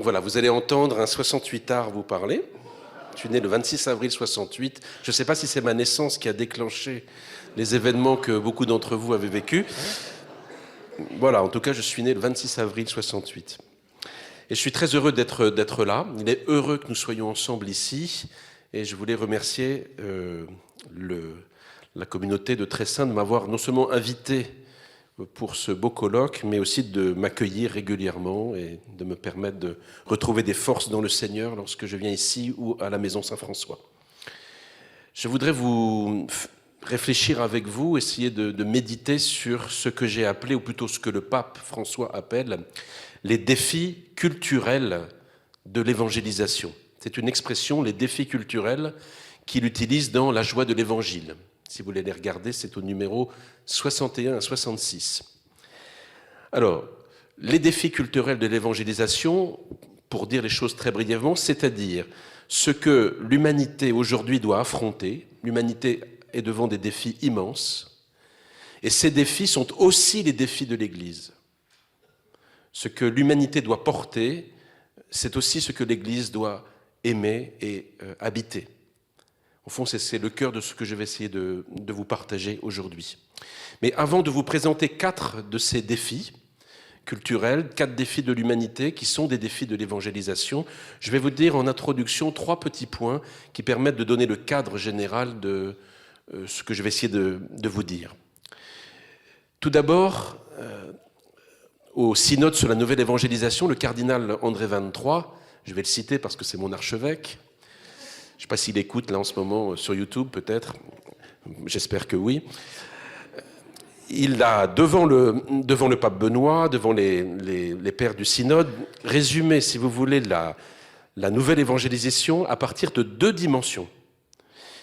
Donc voilà, vous allez entendre un 68ard vous parler. Je suis né le 26 avril 68. Je ne sais pas si c'est ma naissance qui a déclenché les événements que beaucoup d'entre vous avez vécus. Voilà, en tout cas, je suis né le 26 avril 68. Et je suis très heureux d'être là. Il est heureux que nous soyons ensemble ici. Et je voulais remercier la communauté de Tressin de m'avoir non seulement invité pour ce beau colloque, mais aussi de m'accueillir régulièrement et de me permettre de retrouver des forces dans le Seigneur lorsque je viens ici ou à la maison Saint-François. Je voudrais vous réfléchir avec vous, essayer de méditer sur ce que j'ai appelé, ou plutôt ce que le pape François appelle, les défis culturels de l'évangélisation. C'est une expression, les défis culturels, qu'il utilise dans La joie de l'évangile. Si vous voulez les regarder, c'est au numéro 61 à 66. Alors, les défis culturels de l'évangélisation, pour dire les choses très brièvement, c'est-à-dire ce que l'humanité aujourd'hui doit affronter. L'humanité est devant des défis immenses, et ces défis sont aussi les défis de l'Église. Ce que l'humanité doit porter, c'est aussi ce que l'Église doit aimer et habiter. Au fond, c'est le cœur de ce que je vais essayer de vous partager aujourd'hui. Mais avant de vous présenter 4 de ces défis culturels, 4 défis de l'humanité qui sont des défis de l'évangélisation, je vais vous dire en introduction 3 petits points qui permettent de donner le cadre général de ce que je vais essayer de vous dire. Tout d'abord, au synode sur la nouvelle évangélisation, le cardinal André XXIII, je vais le citer parce que c'est mon archevêque. Je ne sais pas s'il écoute là en ce moment sur YouTube, peut-être. J'espère que oui. Il a, devant le pape Benoît, devant les pères du synode, résumé, si vous voulez, la nouvelle évangélisation à partir de 2 dimensions.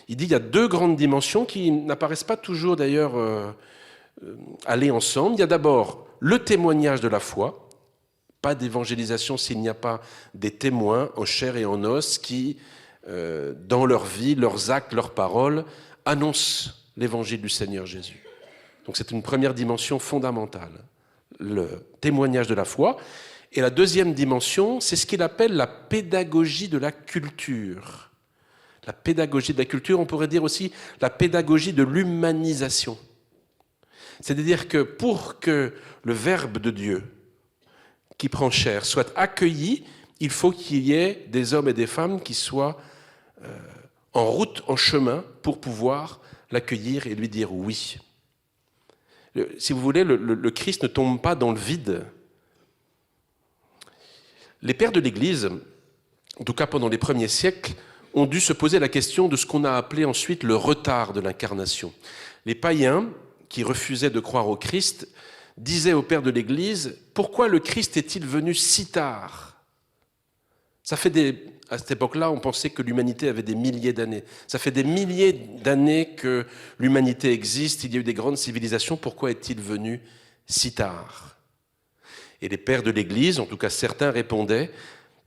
Il dit qu'il y a 2 grandes dimensions qui n'apparaissent pas toujours d'ailleurs aller ensemble. Il y a d'abord le témoignage de la foi. Pas d'évangélisation s'il n'y a pas des témoins en chair et en os qui, dans leur vie, leurs actes, leurs paroles, annoncent l'évangile du Seigneur Jésus. Donc c'est une première dimension fondamentale, le témoignage de la foi. Et la deuxième dimension, c'est ce qu'il appelle la pédagogie de la culture. La pédagogie de la culture, on pourrait dire aussi la pédagogie de l'humanisation. C'est-à-dire que pour que le Verbe de Dieu, qui prend chair, soit accueilli, il faut qu'il y ait des hommes et des femmes qui soient en route, en chemin, pour pouvoir l'accueillir et lui dire oui. Si vous voulez, le Christ ne tombe pas dans le vide. Les pères de l'Église, en tout cas pendant les premiers siècles, ont dû se poser la question de ce qu'on a appelé ensuite le retard de l'incarnation. Les païens, qui refusaient de croire au Christ, disaient aux pères de l'Église, pourquoi le Christ est-il venu si tard ? À cette époque-là, on pensait que l'humanité avait des milliers d'années. Ça fait des milliers d'années que l'humanité existe, il y a eu des grandes civilisations, pourquoi est-il venu si tard ? Et les pères de l'Église, en tout cas certains, répondaient,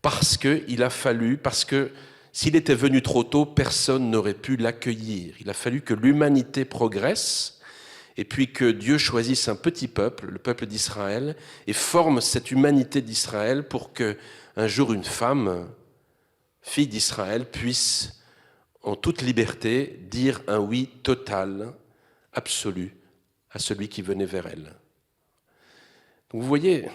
parce que s'il était venu trop tôt, personne n'aurait pu l'accueillir. Il a fallu que l'humanité progresse, et puis que Dieu choisisse un petit peuple, le peuple d'Israël, et forme cette humanité d'Israël pour qu'un jour une femme, fille d'Israël, puisse en toute liberté dire un oui total, absolu, à celui qui venait vers elle. Donc vous voyez,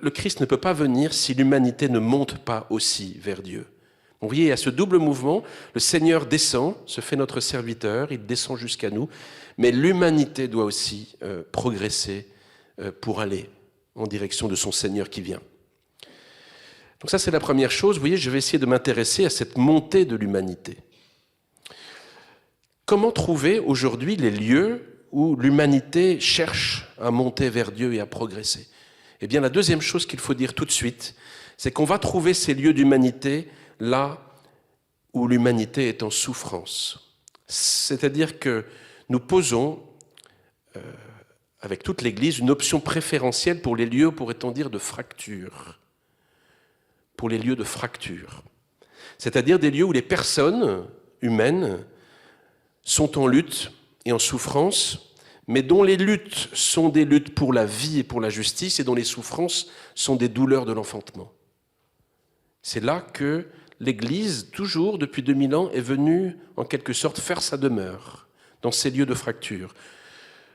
le Christ ne peut pas venir si l'humanité ne monte pas aussi vers Dieu. Vous voyez, il y a ce double mouvement, le Seigneur descend, se fait notre serviteur, il descend jusqu'à nous, mais l'humanité doit aussi progresser pour aller en direction de son Seigneur qui vient. Donc ça, c'est la première chose. Vous voyez, je vais essayer de m'intéresser à cette montée de l'humanité. Comment trouver aujourd'hui les lieux où l'humanité cherche à monter vers Dieu et à progresser ? Eh bien, la deuxième chose qu'il faut dire tout de suite, c'est qu'on va trouver ces lieux d'humanité là où l'humanité est en souffrance. C'est-à-dire que nous posons, avec toute l'Église, une option préférentielle pour les lieux, pourrait-on dire, de fracture. Pour les lieux de fracture. C'est-à-dire des lieux où les personnes humaines sont en lutte et en souffrance, mais dont les luttes sont des luttes pour la vie et pour la justice, et dont les souffrances sont des douleurs de l'enfantement. C'est là que l'Église, toujours depuis 2000 ans, est venue en quelque sorte faire sa demeure dans ces lieux de fracture.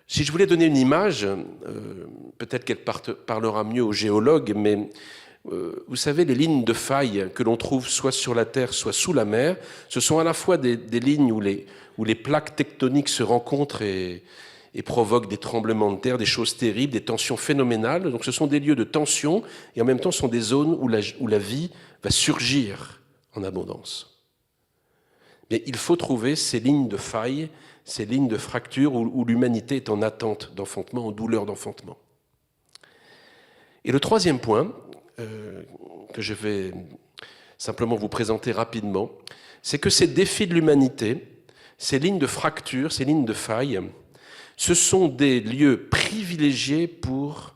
Si je voulais donner une image, peut-être qu'elle parlera mieux aux géologues, mais vous savez, les lignes de faille que l'on trouve soit sur la Terre, soit sous la mer, ce sont à la fois des lignes où les plaques tectoniques se rencontrent et provoquent des tremblements de terre, des choses terribles, des tensions phénoménales. Donc ce sont des lieux de tension et en même temps ce sont des zones où la vie va surgir en abondance. Mais il faut trouver ces lignes de faille, ces lignes de fracture où l'humanité est en attente d'enfantement, en douleur d'enfantement. Et le troisième point, que je vais simplement vous présenter rapidement, c'est que ces défis de l'humanité, ces lignes de fracture, ces lignes de faille, ce sont des lieux privilégiés pour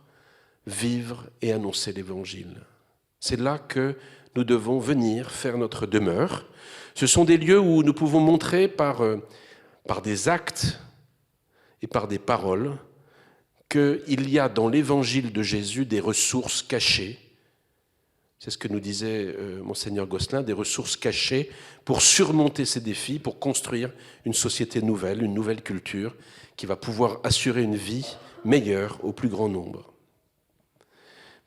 vivre et annoncer l'Évangile. C'est là que nous devons venir faire notre demeure. Ce sont des lieux où nous pouvons montrer par des actes et par des paroles qu'il y a dans l'Évangile de Jésus des ressources cachées. C'est ce que nous disait Monseigneur Gosselin, des ressources cachées pour surmonter ces défis, pour construire une société nouvelle, une nouvelle culture qui va pouvoir assurer une vie meilleure au plus grand nombre.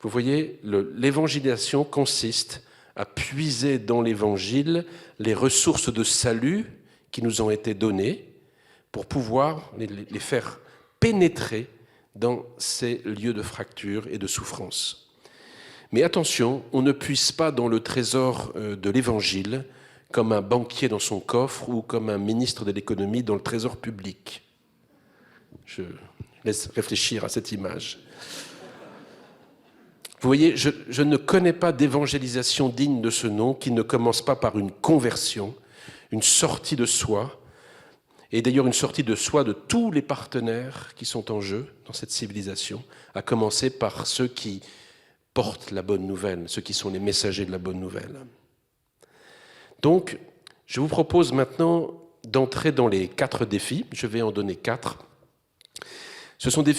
Vous voyez, l'évangélisation consiste à puiser dans l'Évangile les ressources de salut qui nous ont été données pour pouvoir les faire pénétrer dans ces lieux de fracture et de souffrance. Mais attention, on ne puise pas dans le trésor de l'Évangile comme un banquier dans son coffre ou comme un ministre de l'économie dans le trésor public. Je laisse réfléchir à cette image. Vous voyez, je ne connais pas d'évangélisation digne de ce nom qui ne commence pas par une conversion, une sortie de soi, et d'ailleurs une sortie de soi de tous les partenaires qui sont en jeu dans cette civilisation, à commencer par ceux qui portent la bonne nouvelle, ceux qui sont les messagers de la bonne nouvelle. Donc, je vous propose maintenant d'entrer dans les 4 défis. Je vais en donner 4. Ce sont des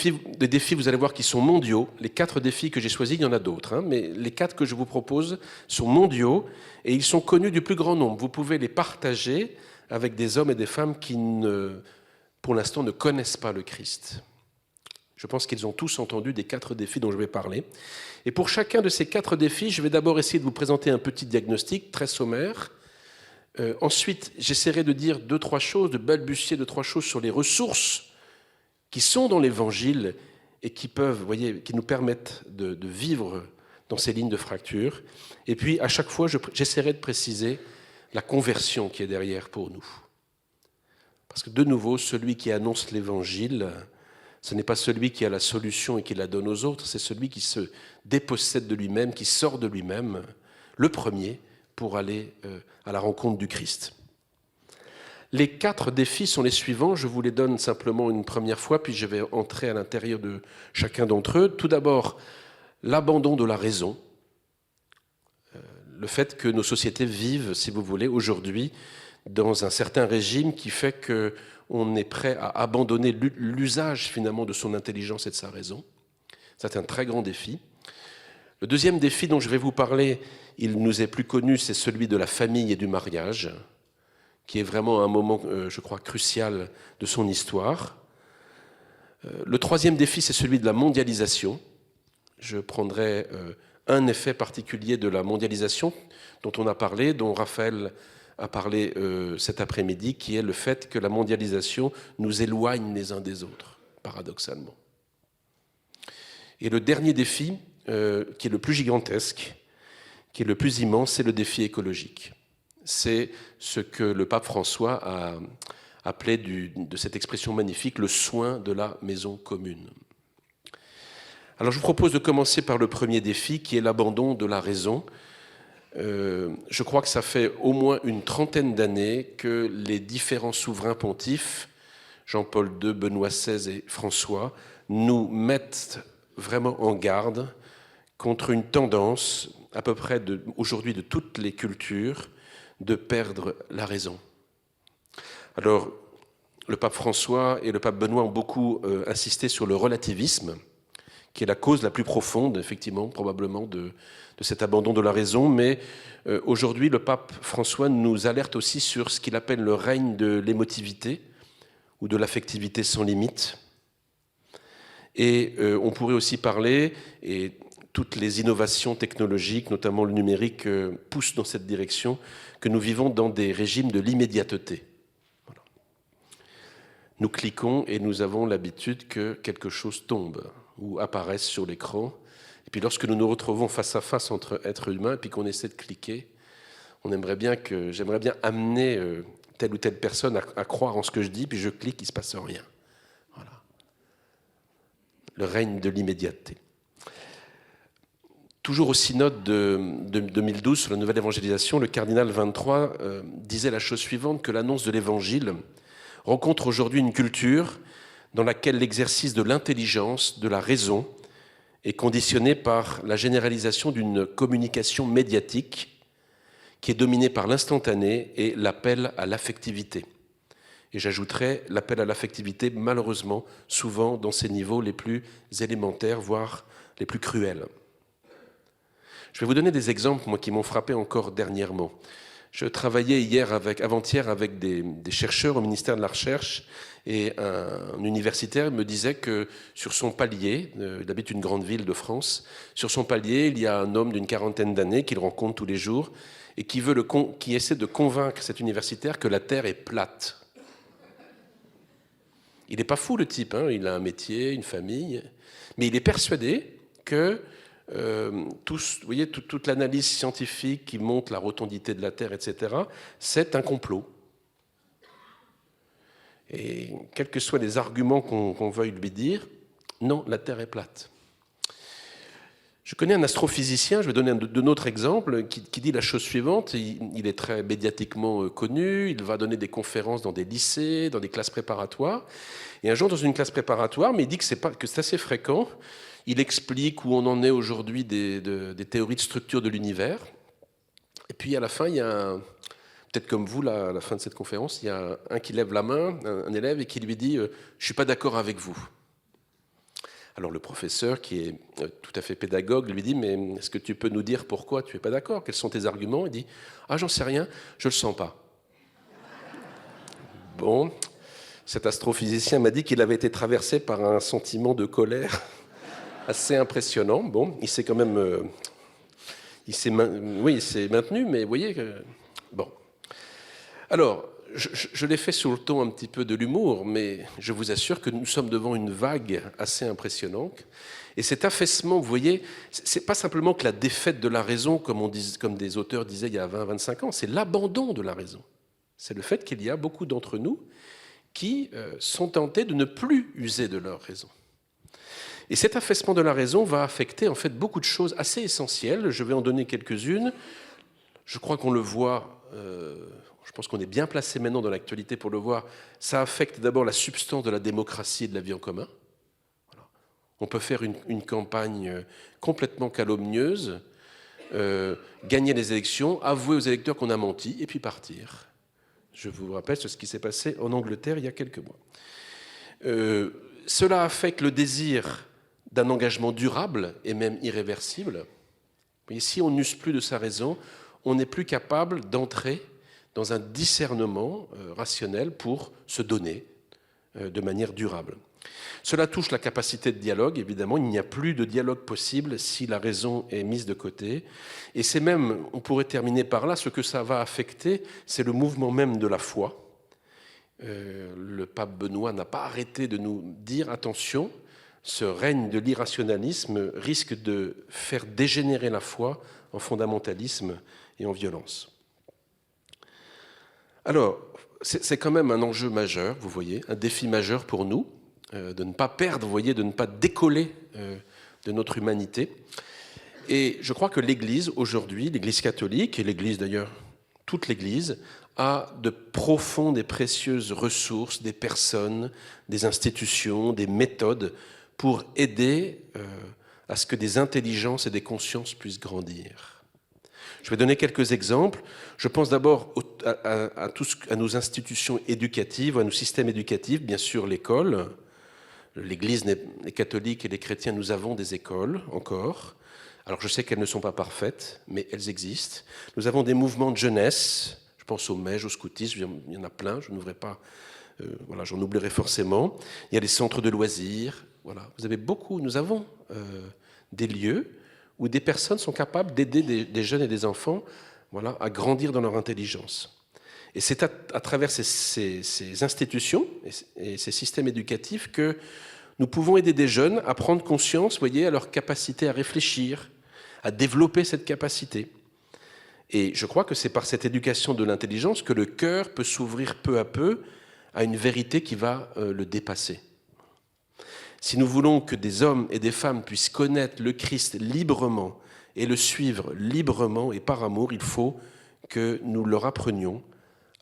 défis, vous allez voir, qui sont mondiaux. Les 4 défis que j'ai choisis, il y en a d'autres, mais les 4 que je vous propose sont mondiaux et ils sont connus du plus grand nombre. Vous pouvez les partager avec des hommes et des femmes qui, pour l'instant, ne connaissent pas le Christ. Je pense qu'ils ont tous entendu des 4 défis dont je vais parler. Et pour chacun de ces 4 défis, je vais d'abord essayer de vous présenter un petit diagnostic très sommaire. Ensuite, j'essaierai de dire 2-3 choses, de balbutier 2-3 choses sur les ressources qui sont dans l'Évangile et qui peuvent, vous voyez, qui nous permettent de vivre dans ces lignes de fracture. Et puis, à chaque fois, j'essaierai de préciser la conversion qui est derrière pour nous. Parce que, de nouveau, celui qui annonce l'Évangile, ce n'est pas celui qui a la solution et qui la donne aux autres, c'est celui qui se dépossède de lui-même, qui sort de lui-même, le premier, pour aller à la rencontre du Christ. Les 4 défis sont les suivants, je vous les donne simplement une première fois, puis je vais entrer à l'intérieur de chacun d'entre eux. Tout d'abord, l'abandon de la raison, le fait que nos sociétés vivent, si vous voulez, aujourd'hui, dans un certain régime qui fait qu'on est prêt à abandonner l'usage finalement de son intelligence et de sa raison. C'est un très grand défi. Le deuxième défi dont je vais vous parler, il nous est plus connu, c'est celui de la famille et du mariage, qui est vraiment un moment, je crois, crucial de son histoire. Le troisième défi, c'est celui de la mondialisation. Je prendrai un effet particulier de la mondialisation dont on a parlé, dont Raphaël a parlé cet après-midi, qui est le fait que la mondialisation nous éloigne les uns des autres, paradoxalement. Et le dernier défi, qui est le plus gigantesque, qui est le plus immense, c'est le défi écologique. C'est ce que le pape François a appelé de cette expression magnifique, le soin de la maison commune. Alors je vous propose de commencer par le premier défi, qui est l'abandon de la raison. Je crois que ça fait au moins une trentaine d'années que les différents souverains pontifes, Jean-Paul II, Benoît XVI et François, nous mettent vraiment en garde contre une tendance, à peu près aujourd'hui de toutes les cultures, de perdre la raison. Alors, le pape François et le pape Benoît ont beaucoup insisté sur le relativisme, qui est la cause la plus profonde, effectivement, probablement, de cet abandon de la raison. Mais aujourd'hui, le pape François nous alerte aussi sur ce qu'il appelle le règne de l'émotivité ou de l'affectivité sans limite. Et on pourrait aussi parler, et toutes les innovations technologiques, notamment le numérique, poussent dans cette direction, que nous vivons dans des régimes de l'immédiateté. Voilà. Nous cliquons et nous avons l'habitude que quelque chose tombe ou apparaisse sur l'écran. Et puis lorsque nous nous retrouvons face à face entre êtres humains et puis qu'on essaie de cliquer, j'aimerais bien amener telle ou telle personne à croire en ce que je dis, puis je clique, il ne se passe rien. Voilà. Le règne de l'immédiateté. Toujours au synode de 2012 sur la nouvelle évangélisation, le cardinal 23 disait la chose suivante, que l'annonce de l'évangile rencontre aujourd'hui une culture dans laquelle l'exercice de l'intelligence, de la raison, est conditionné par la généralisation d'une communication médiatique qui est dominée par l'instantané et l'appel à l'affectivité. Et j'ajouterais l'appel à l'affectivité, malheureusement, souvent dans ses niveaux les plus élémentaires, voire les plus cruels. Je vais vous donner des exemples, moi, qui m'ont frappé encore dernièrement. Je travaillais avant-hier avec des chercheurs au ministère de la Recherche, et un universitaire me disait que sur son palier, il habite une grande ville de France, sur son palier, il y a un homme d'une 40aine d'années qu'il rencontre tous les jours et qui essaie de convaincre cet universitaire que la Terre est plate. Il n'est pas fou, le type, hein, il a un métier, une famille, mais il est persuadé que vous voyez, toute l'analyse scientifique qui montre la rotondité de la Terre, etc., c'est un complot. Et quels que soient les arguments qu'on veuille lui dire, non, la Terre est plate. Je connais un astrophysicien, je vais donner un autre exemple, qui dit la chose suivante. Il est très médiatiquement connu, il va donner des conférences dans des lycées, dans des classes préparatoires. Et un jour, dans une classe préparatoire, mais il dit que c'est assez fréquent, il explique où on en est aujourd'hui des théories de structure de l'univers. Et puis à la fin, il y a peut-être comme vous, là, à la fin de cette conférence, il y a un qui lève la main, un élève, et qui lui dit « Je ne suis pas d'accord avec vous ». Alors le professeur, qui est tout à fait pédagogue, lui dit « Mais est-ce que tu peux nous dire pourquoi tu n'es pas d'accord? Quels sont tes arguments ?» Il dit « Ah, j'en sais rien, je ne le sens pas. » Bon, cet astrophysicien m'a dit qu'il avait été traversé par un sentiment de colère assez impressionnant. Bon, il s'est quand même... il s'est maintenu, mais vous voyez que... Bon. Alors, je l'ai fait sur le ton un petit peu de l'humour, mais je vous assure que nous sommes devant une vague assez impressionnante. Et cet affaissement, vous voyez, c'est pas simplement que la défaite de la raison, comme des auteurs disaient il y a 20-25 ans, c'est l'abandon de la raison. C'est le fait qu'il y a beaucoup d'entre nous qui sont tentés de ne plus user de leur raison. Et cet affaissement de la raison va affecter en fait beaucoup de choses assez essentielles. Je vais en donner quelques-unes. Je crois qu'on le voit, je pense qu'on est bien placé maintenant dans l'actualité pour le voir. Ça affecte d'abord la substance de la démocratie et de la vie en commun. Voilà. On peut faire une campagne complètement calomnieuse, gagner les élections, avouer aux électeurs qu'on a menti et puis partir. Je vous rappelle ce qui s'est passé en Angleterre il y a quelques mois. Cela affecte le désir d'un engagement durable et même irréversible. Mais si on n'use plus de sa raison, on n'est plus capable d'entrer dans un discernement rationnel pour se donner de manière durable. Cela touche la capacité de dialogue, évidemment. Il n'y a plus de dialogue possible si la raison est mise de côté. Et c'est même, on pourrait terminer par là, ce que ça va affecter, c'est le mouvement même de la foi. Le pape Benoît n'a pas arrêté de nous dire, attention, ce règne de l'irrationalisme risque de faire dégénérer la foi en fondamentalisme et en violence. Alors, c'est quand même un enjeu majeur, vous voyez, un défi majeur pour nous, de ne pas perdre, vous voyez, de ne pas décoller de notre humanité. Et je crois que l'Église, aujourd'hui, l'Église catholique, et l'Église d'ailleurs, toute l'Église, a de profondes et précieuses ressources, des personnes, des institutions, des méthodes pour aider à ce que des intelligences et des consciences puissent grandir. Je vais donner quelques exemples. Je pense d'abord à nos institutions éducatives, à nos systèmes éducatifs, bien sûr l'école, L'Église, les catholiques et les chrétiens, nous avons des écoles encore. Alors je sais qu'elles ne sont pas parfaites, mais elles existent. Nous avons des mouvements de jeunesse, je pense au MEJ, au scoutisme, il y en a plein, je n'ouvrirai pas, voilà, j'en oublierai forcément. Il y a des centres de loisirs, voilà. Nous avons des lieux où des personnes sont capables d'aider des jeunes et des enfants, voilà, à grandir dans leur intelligence. Et c'est à travers ces institutions et ces systèmes éducatifs que nous pouvons aider des jeunes à prendre conscience, voyez, à leur capacité à réfléchir, à développer cette capacité. Et je crois que c'est par cette éducation de l'intelligence que le cœur peut s'ouvrir peu à peu à une vérité qui va le dépasser. Si nous voulons que des hommes et des femmes puissent connaître le Christ librement et le suivre librement et par amour, il faut que nous leur apprenions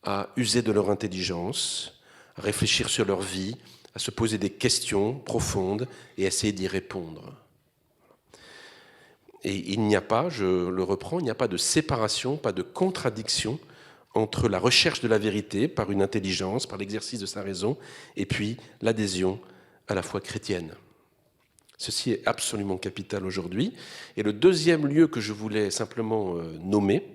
à user de leur intelligence, à réfléchir sur leur vie, à se poser des questions profondes et à essayer d'y répondre. Et il n'y a pas, je le reprends, il n'y a pas de séparation, pas de contradiction entre la recherche de la vérité par une intelligence, par l'exercice de sa raison, et puis l'adhésion à la foi chrétienne. Ceci est absolument capital aujourd'hui. Et le deuxième lieu que je voulais simplement nommer,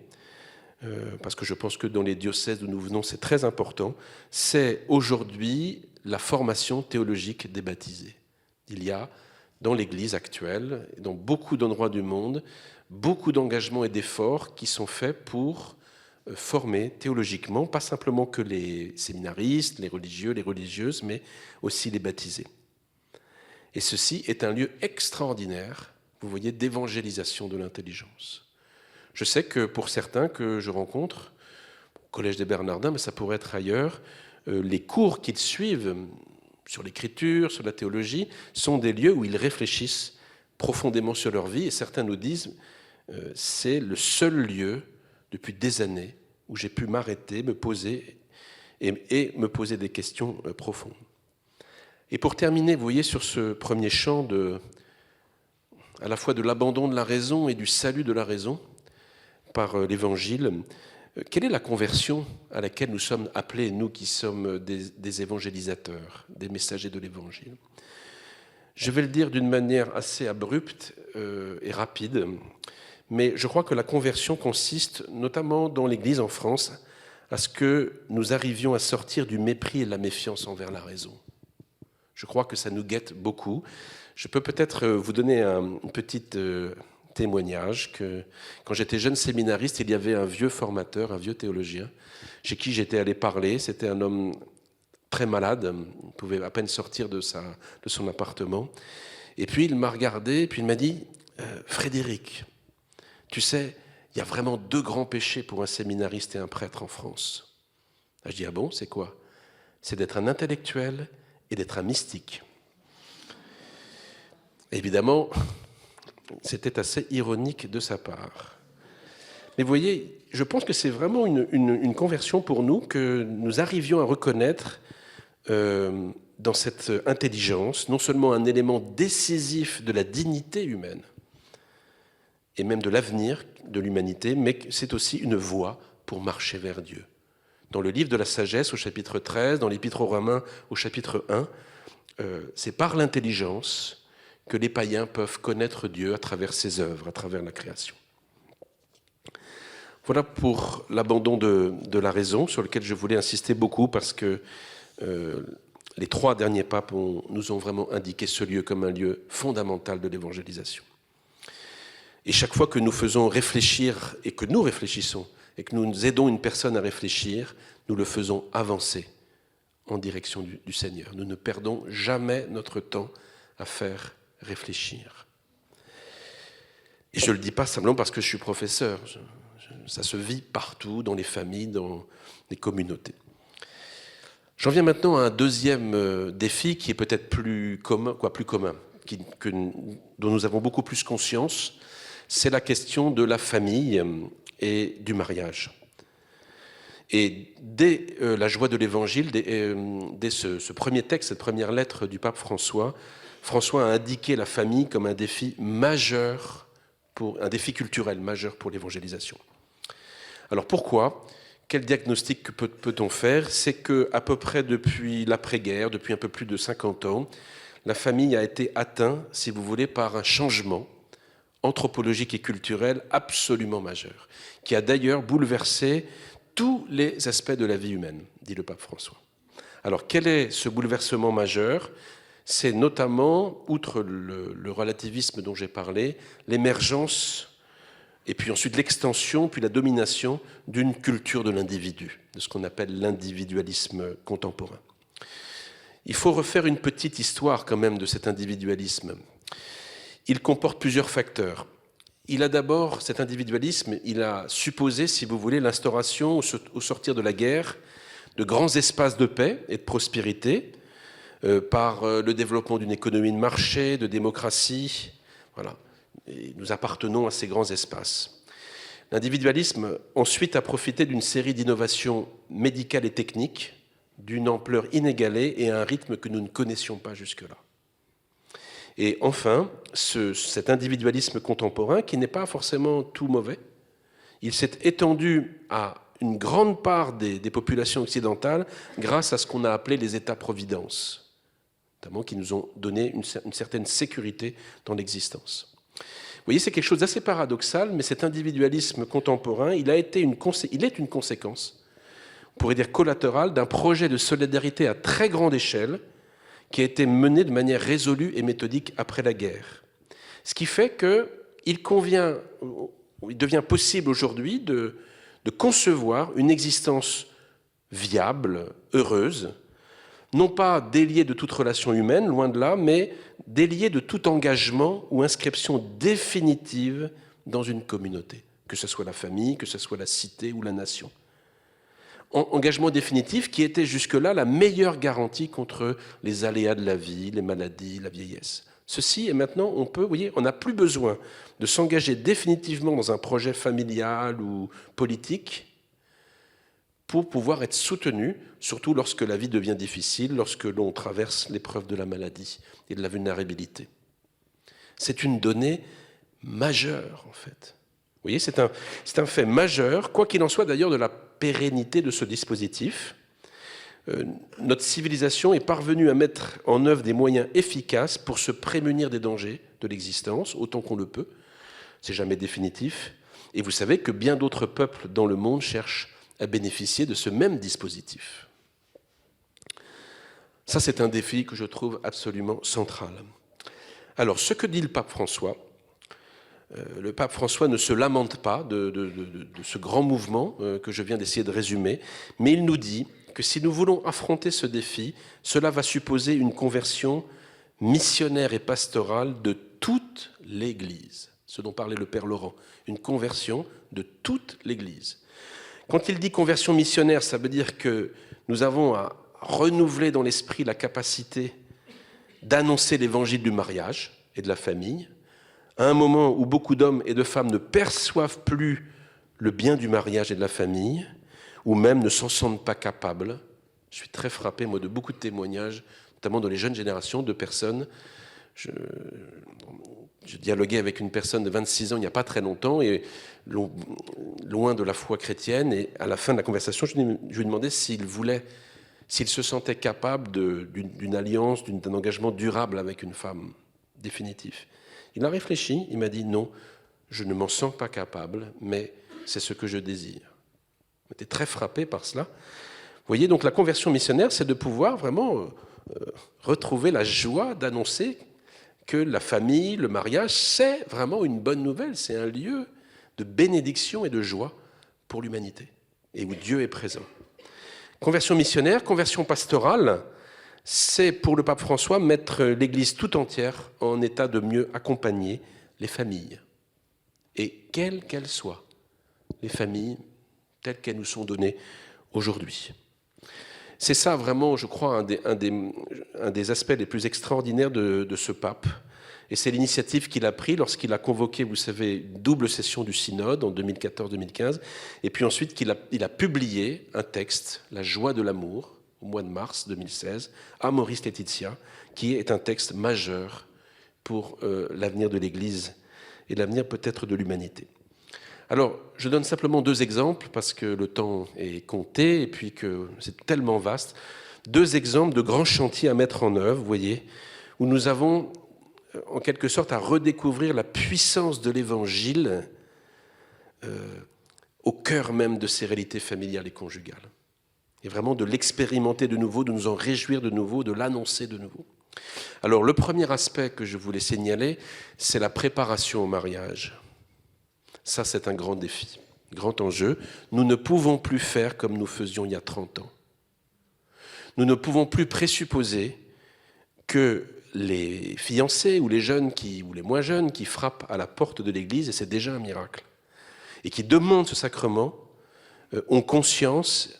parce que je pense que dans les diocèses d'où nous venons, c'est très important, c'est aujourd'hui la formation théologique des baptisés. Il y a dans l'Église actuelle, dans beaucoup d'endroits du monde, beaucoup d'engagements et d'efforts qui sont faits pour former théologiquement, pas simplement que les séminaristes, les religieux, les religieuses, mais aussi les baptisés. Et ceci est un lieu extraordinaire, vous voyez, d'évangélisation de l'intelligence. Je sais que pour certains que je rencontre, au Collège des Bernardins, mais ça pourrait être ailleurs, les cours qu'ils suivent sur l'écriture, sur la théologie, sont des lieux où ils réfléchissent profondément sur leur vie. Et certains nous disent, c'est le seul lieu depuis des années où j'ai pu m'arrêter, me poser et me poser des questions profondes. Et pour terminer, vous voyez, sur ce premier champ à la fois de l'abandon de la raison et du salut de la raison, par l'Évangile, quelle est la conversion à laquelle nous sommes appelés, nous qui sommes des évangélisateurs, des messagers de l'Évangile? Je vais le dire d'une manière assez abrupte et rapide, mais je crois que la conversion consiste, notamment dans l'Église en France, à ce que nous arrivions à sortir du mépris et de la méfiance envers la raison. Je crois que ça nous guette beaucoup. Je peux peut-être vous donner un petit témoignage que quand j'étais jeune séminariste, il y avait un vieux formateur, un vieux théologien, chez qui j'étais allé parler. C'était un homme très malade, il pouvait à peine sortir de son appartement. Et puis il m'a regardé, et puis il m'a dit « Frédéric, tu sais, il y a vraiment 2 grands péchés pour un séminariste et un prêtre en France. » Je dis « Ah bon, c'est quoi ?» C'est d'être un intellectuel et d'être un mystique. Évidemment, c'était assez ironique de sa part. Mais vous voyez, je pense que c'est vraiment une conversion pour nous, que nous arrivions à reconnaître dans cette intelligence, non seulement un élément décisif de la dignité humaine, et même de l'avenir de l'humanité, mais c'est aussi une voie pour marcher vers Dieu. Dans le livre de la sagesse, au chapitre 13, dans l'Épître aux Romains, au chapitre 1, c'est par l'intelligence que les païens peuvent connaître Dieu à travers ses œuvres, à travers la création. Voilà pour l'abandon de la raison, sur lequel je voulais insister beaucoup, parce que les 3 derniers papes nous ont vraiment indiqué ce lieu comme un lieu fondamental de l'évangélisation. Et chaque fois que nous faisons réfléchir, et que nous réfléchissons, et que nous aidons une personne à réfléchir, nous le faisons avancer en direction du Seigneur. Nous ne perdons jamais notre temps à faire réfléchir. Et je ne le dis pas simplement parce que je suis professeur. Ça se vit partout, dans les familles, dans les communautés. J'en viens maintenant à un deuxième défi qui est peut-être plus commun, dont nous avons beaucoup plus conscience. C'est la question de la famille et du mariage. Et dès la joie de l'Évangile, dès ce premier texte, cette première lettre du pape François a indiqué la famille comme un défi majeur, un défi culturel majeur pour l'évangélisation. Alors pourquoi ? Quel diagnostic peut-on faire ? C'est qu'à peu près depuis l'après-guerre, depuis un peu plus de 50 ans, la famille a été atteinte, si vous voulez, par un changement anthropologique et culturel absolument majeur, qui a d'ailleurs bouleversé tous les aspects de la vie humaine, dit le pape François. Alors, quel est ce bouleversement majeur ? C'est notamment, outre le relativisme dont j'ai parlé, l'émergence, et puis ensuite l'extension, puis la domination d'une culture de l'individu, de ce qu'on appelle l'individualisme contemporain. Il faut refaire une petite histoire quand même de cet individualisme. Il comporte plusieurs facteurs. Il a d'abord, cet individualisme, il a supposé, si vous voulez, l'instauration au sortir de la guerre de grands espaces de paix et de prospérité par le développement d'une économie de marché, de démocratie. Voilà. Et nous appartenons à ces grands espaces. L'individualisme, ensuite, a profité d'une série d'innovations médicales et techniques d'une ampleur inégalée et à un rythme que nous ne connaissions pas jusque-là. Et enfin, cet individualisme contemporain, qui n'est pas forcément tout mauvais, il s'est étendu à une grande part des populations occidentales grâce à ce qu'on a appelé les États-providence, notamment qui nous ont donné une certaine sécurité dans l'existence. Vous voyez, c'est quelque chose d'assez paradoxal, mais cet individualisme contemporain, il est une conséquence, on pourrait dire collatérale, d'un projet de solidarité à très grande échelle qui a été mené de manière résolue et méthodique après la guerre. Ce qui fait qu'il devient possible aujourd'hui de concevoir une existence viable, heureuse, non pas déliée de toute relation humaine, loin de là, mais déliée de tout engagement ou inscription définitive dans une communauté, que ce soit la famille, que ce soit la cité ou la nation. Engagement définitif qui était jusque-là la meilleure garantie contre les aléas de la vie, les maladies, la vieillesse. Ceci est maintenant, on n'a plus besoin de s'engager définitivement dans un projet familial ou politique pour pouvoir être soutenu, surtout lorsque la vie devient difficile, lorsque l'on traverse l'épreuve de la maladie et de la vulnérabilité. C'est une donnée majeure, en fait. Vous voyez, c'est un fait majeur, quoi qu'il en soit d'ailleurs de la pérennité de ce dispositif. Notre civilisation est parvenue à mettre en œuvre des moyens efficaces pour se prémunir des dangers de l'existence, autant qu'on le peut. C'est jamais définitif. Et vous savez que bien d'autres peuples dans le monde cherchent à bénéficier de ce même dispositif. Ça, c'est un défi que je trouve absolument central. Alors, ce que dit le pape François ne se lamente pas de ce grand mouvement que je viens d'essayer de résumer, mais il nous dit que si nous voulons affronter ce défi, cela va supposer une conversion missionnaire et pastorale de toute l'Église, ce dont parlait le Père Laurent, une conversion de toute l'Église. Quand il dit conversion missionnaire, ça veut dire que nous avons à renouveler dans l'esprit la capacité d'annoncer l'évangile du mariage et de la famille, à un moment où beaucoup d'hommes et de femmes ne perçoivent plus le bien du mariage et de la famille, ou même ne s'en sentent pas capables. Je suis très frappé, moi, de beaucoup de témoignages, notamment dans les jeunes générations, de personnes. Je dialoguais avec une personne de 26 ans il n'y a pas très longtemps, et loin de la foi chrétienne, et à la fin de la conversation, je lui demandais s'il se sentait capable d'une alliance, d'un engagement durable avec une femme, définitif. Il a réfléchi, il m'a dit non, je ne m'en sens pas capable, mais c'est ce que je désire. J'étais très frappé par cela. Vous voyez, donc la conversion missionnaire, c'est de pouvoir vraiment retrouver la joie d'annoncer que la famille, le mariage, c'est vraiment une bonne nouvelle, c'est un lieu de bénédiction et de joie pour l'humanité, et où Dieu est présent. Conversion missionnaire, conversion pastorale, c'est pour le pape François mettre l'Église tout entière en état de mieux accompagner les familles. Et quelles qu'elles soient, les familles telles qu'elles nous sont données aujourd'hui. C'est ça vraiment, je crois, un des aspects les plus extraordinaires de ce pape. Et c'est l'initiative qu'il a prise lorsqu'il a convoqué, vous savez, une double session du synode en 2014-2015, et puis ensuite il a publié un texte, La joie de l'amour, au mois de mars 2016, Amoris Laetitia, qui est un texte majeur pour l'avenir de l'Église et l'avenir peut-être de l'humanité. Alors, je donne simplement 2 exemples, parce que le temps est compté, et puis que c'est tellement vaste. 2 exemples de grands chantiers à mettre en œuvre, vous voyez, où nous avons en quelque sorte à redécouvrir la puissance de l'Évangile au cœur même de ces réalités familiales et conjugales. Et vraiment de l'expérimenter de nouveau, de nous en réjouir de nouveau, de l'annoncer de nouveau. Alors le premier aspect que je voulais signaler, c'est la préparation au mariage. Ça, c'est un grand défi, grand enjeu. Nous ne pouvons plus faire comme nous faisions il y a 30 ans. Nous ne pouvons plus présupposer que les fiancés ou les jeunes ou les moins jeunes qui frappent à la porte de l'église, et c'est déjà un miracle, et qui demandent ce sacrement, ont conscience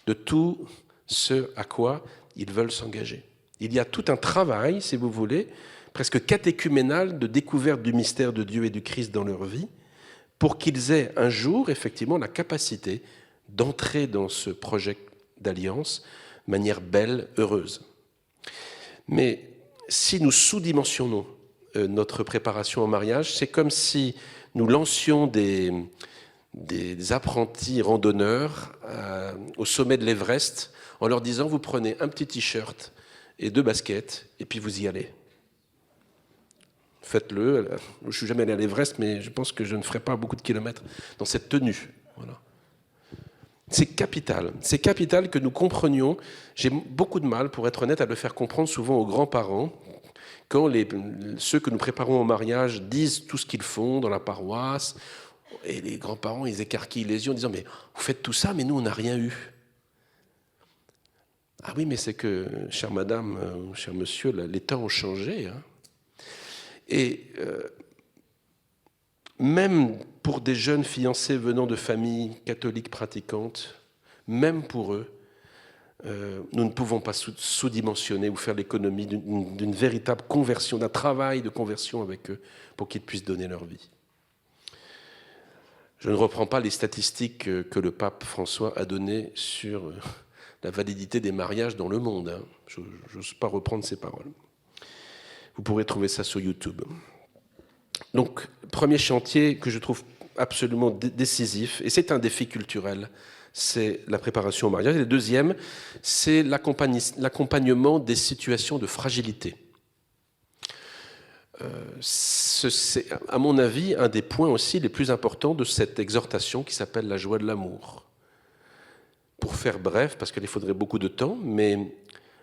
de tout ce à quoi ils veulent s'engager. Il y a tout un travail, si vous voulez, presque catéchuménal de découverte du mystère de Dieu et du Christ dans leur vie, pour qu'ils aient un jour, effectivement, la capacité d'entrer dans ce projet d'alliance de manière belle, heureuse. Mais si nous sous-dimensionnons notre préparation au mariage, c'est comme si nous lancions des apprentis randonneurs au sommet de l'Everest en leur disant « vous prenez un petit t-shirt et 2 baskets et puis vous y allez ». Faites-le. Je ne suis jamais allé à l'Everest, mais je pense que je ne ferai pas beaucoup de kilomètres dans cette tenue. Voilà. C'est capital. C'est capital que nous comprenions. J'ai beaucoup de mal, pour être honnête, à le faire comprendre souvent aux grands-parents. Quand ceux que nous préparons au mariage disent tout ce qu'ils font dans la paroisse, et les grands-parents, ils écarquillent les yeux en disant « mais vous faites tout ça, mais nous, on n'a rien eu ». Ah oui, mais c'est que, chère madame, cher monsieur, les temps ont changé. Hein. Et même pour des jeunes fiancés venant de familles catholiques pratiquantes, même pour eux, nous ne pouvons pas sous-dimensionner ou faire l'économie d'une véritable conversion, d'un travail de conversion avec eux pour qu'ils puissent donner leur vie. Je ne reprends pas les statistiques que le pape François a données sur la validité des mariages dans le monde. Hein. Je n'ose pas reprendre ces paroles. Vous pourrez trouver ça sur YouTube. Donc, premier chantier que je trouve absolument décisif, et c'est un défi culturel, c'est la préparation au mariage. Et le deuxième, c'est l'accompagnement des situations de fragilité. C'est, à mon avis, un des points aussi les plus importants de cette exhortation qui s'appelle la joie de l'amour. Pour faire bref, parce qu'il faudrait beaucoup de temps, mais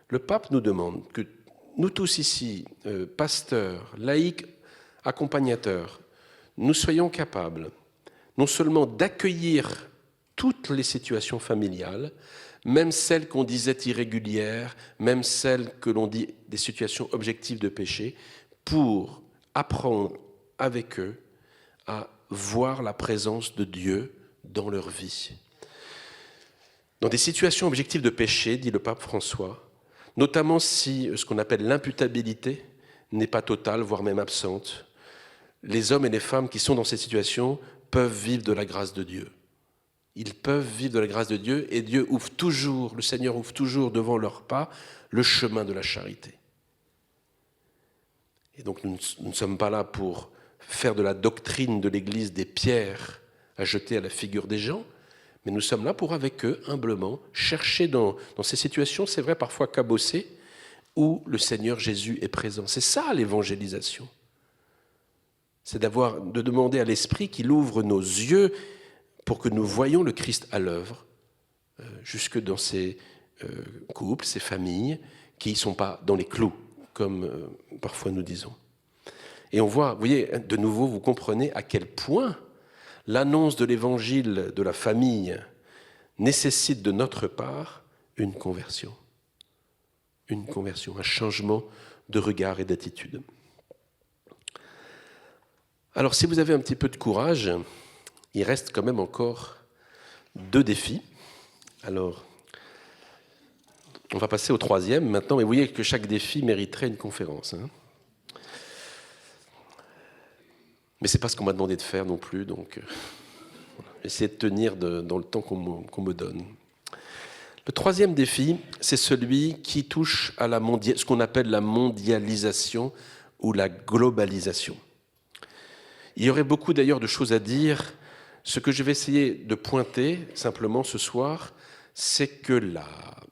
le pape nous demande que nous tous ici, pasteurs, laïcs, accompagnateurs, nous soyons capables non seulement d'accueillir toutes les situations familiales, même celles qu'on disait irrégulières, même celles que l'on dit des situations objectives de péché, pour apprendre avec eux à voir la présence de Dieu dans leur vie. Dans des situations objectives de péché, dit le pape François, notamment si ce qu'on appelle l'imputabilité n'est pas totale, voire même absente, les hommes et les femmes qui sont dans cette situation peuvent vivre de la grâce de Dieu. Ils peuvent vivre de la grâce de Dieu et Dieu ouvre toujours, le Seigneur ouvre toujours devant leurs pas le chemin de la charité. Et donc nous ne sommes pas là pour faire de la doctrine de l'Église des pierres à jeter à la figure des gens, mais nous sommes là pour, avec eux, humblement, chercher dans ces situations, c'est vrai, parfois cabossées, où le Seigneur Jésus est présent. C'est ça l'évangélisation. C'est de demander à l'Esprit qu'il ouvre nos yeux pour que nous voyions le Christ à l'œuvre, jusque dans ces couples, ces familles, qui ne sont pas dans les clous, comme parfois nous disons. Et on voit, vous voyez, de nouveau, vous comprenez à quel point l'annonce de l'évangile de la famille nécessite de notre part une conversion, un changement de regard et d'attitude. Alors, si vous avez un petit peu de courage, il reste quand même encore 2 défis. Alors, on va passer au 3e maintenant, mais vous voyez que chaque défi mériterait une conférence. Hein. Mais ce n'est pas ce qu'on m'a demandé de faire non plus, donc j'essaie de tenir dans le temps qu'on me donne. Le 3e défi, c'est celui qui touche à ce qu'on appelle la mondialisation ou la globalisation. Il y aurait beaucoup d'ailleurs de choses à dire. Ce que je vais essayer de pointer simplement ce soir, c'est que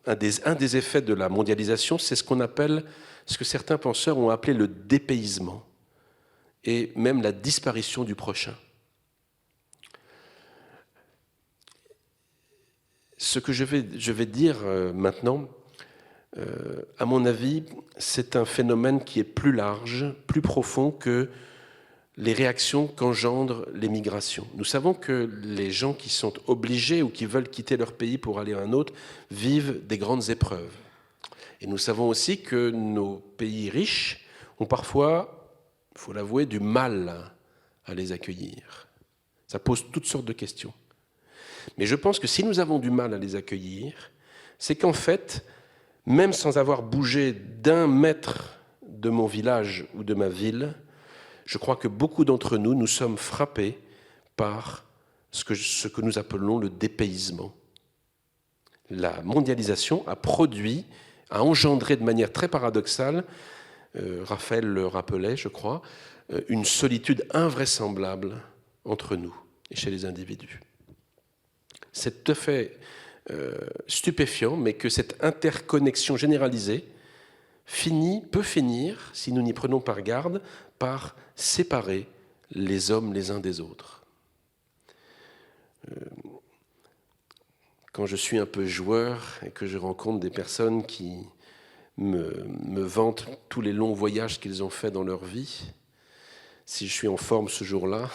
un des effets de la mondialisation, c'est ce qu'on appelle ce que certains penseurs ont appelé le dépaysement et même la disparition du prochain. Ce que je vais dire maintenant, à mon avis, c'est un phénomène qui est plus large, plus profond que les réactions qu'engendrent les migrations. Nous savons que les gens qui sont obligés ou qui veulent quitter leur pays pour aller à un autre vivent des grandes épreuves. Et nous savons aussi que nos pays riches ont parfois, il faut l'avouer, du mal à les accueillir. Ça pose toutes sortes de questions. Mais je pense que si nous avons du mal à les accueillir, c'est qu'en fait, même sans avoir bougé d'1 mètre de mon village ou de ma ville, je crois que beaucoup d'entre nous, nous sommes frappés par ce que nous appelons le dépaysement. La mondialisation a engendré de manière très paradoxale, Raphaël le rappelait, je crois, une solitude invraisemblable entre nous et chez les individus. C'est tout à fait stupéfiant, mais que cette interconnexion généralisée peut finir, si nous n'y prenons pas garde, par séparer les hommes les uns des autres. Quand je suis un peu joueur et que je rencontre des personnes qui me vantent tous les longs voyages qu'ils ont faits dans leur vie, si je suis en forme ce jour-là,